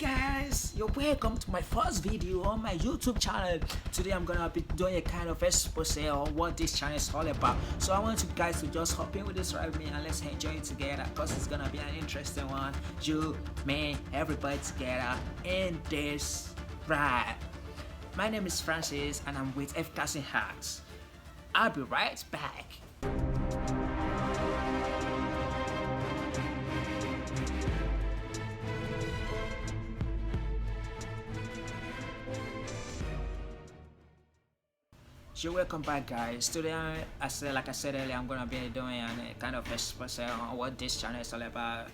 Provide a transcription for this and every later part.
guys, you're welcome to my first video on my YouTube channel. Today I'm gonna be doing a kind of expose on what this channel is all about. So I want you guys to just hop in with this right with me and let's enjoy it together, because it's gonna be an interesting one. You, me, everybody together in this ride. My name is Francis and I'm with Efficacy Hacks. I'll be right back. So welcome back, guys. Today, like I said earlier, I'm gonna be doing a kind of expose on what this channel is all about.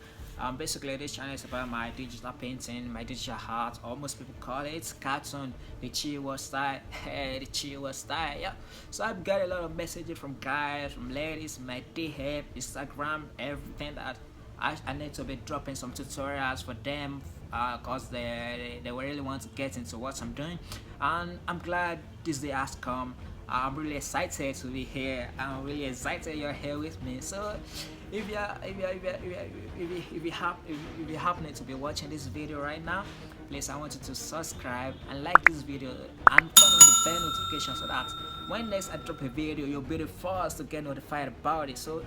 Basically, this channel is about my digital painting, my digital art, or most people call it cartoon, the chill style, the chill style. Yeah. So I've got a lot of messages from guys, from ladies, my DM, Instagram, everything that I need to be dropping some tutorials for them, cause they really want to get into what I'm doing, and I'm glad this day has come. I'm really excited to be here. I'm really excited you're here with me. So if you happen to be watching this video right now, please, I want you to subscribe and like this video and turn on the bell notification so that when next I drop a video, you'll be the first to get notified about it. So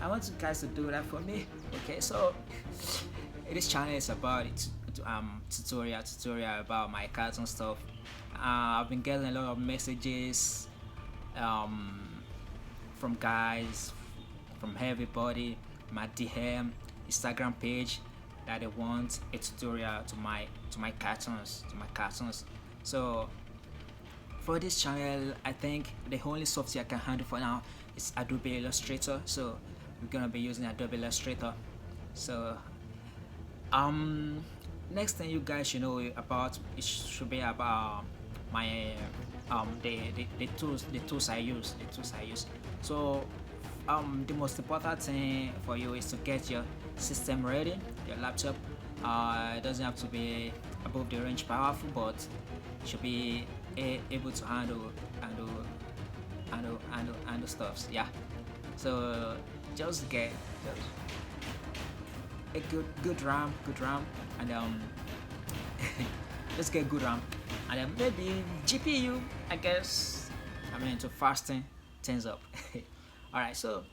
I want you guys to do that for me. Okay, so this channel is about it, tutorial about my cartoon stuff. I've been getting a lot of messages from guys, from everybody, my DM, Instagram page, that they want a tutorial to my cartoons, So for this channel, I think the only software I can handle for now is Adobe Illustrator. So we're gonna be using Adobe Illustrator. So next thing you guys should know about, it should be about my the tools I use. So the most important thing for you is to get your system ready, your laptop. It doesn't have to be above the range powerful, but it should be able to handle stuffs. Yeah. So just get a good RAM, and let's get good RAM, and then maybe GPU. I guess I'm into fasting things up. All right, so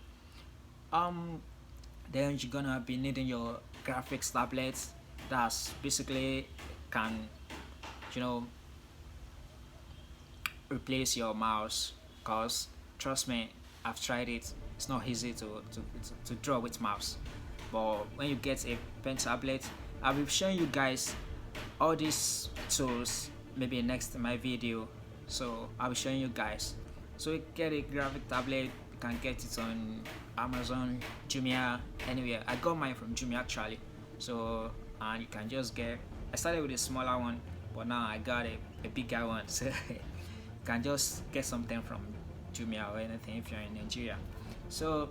then you're gonna be needing your graphics tablet. That's basically can replace your mouse, cause trust me, I've tried it. It's not easy to draw with mouse. But when you get a pen tablet, I'll be showing you guys all these tools maybe next in my video. So I'll be showing you guys. So you get a graphic tablet, you can get it on Amazon, Jumia, anywhere. I got mine from Jumia actually. So and you can just get, I started with a smaller one, but now I got a bigger one. So you can just get something from Jumia or anything if you're in Nigeria. So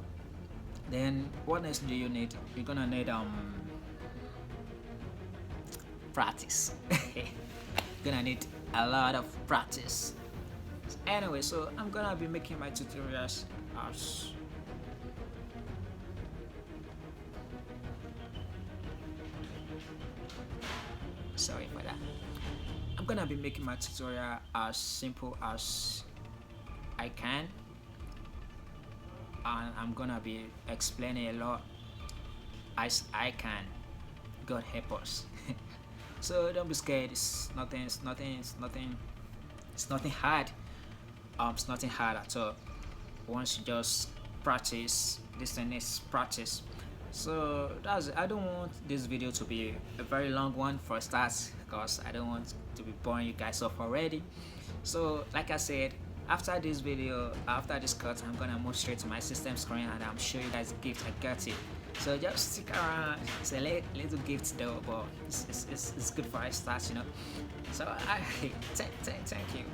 then what else do you need? You're gonna need practice. You're gonna need a lot of practice. Anyway, so I'm gonna be making my tutorials as sorry for that. I'm gonna be making my tutorial as simple as I can, and I'm gonna be explaining a lot as I can. God help us. So don't be scared. It's nothing hard. It's nothing hard at all. Once you just practice, this thing is practice. So that's it. I don't want this video to be a very long one for a start, because I don't want to be boring you guys off already. So like I said, after this video, after this cut, I'm gonna move straight to my system screen and I'm showing you guys a gift I got it. So just stick around. It's a little gift though, but it's good for a start, So I thank you.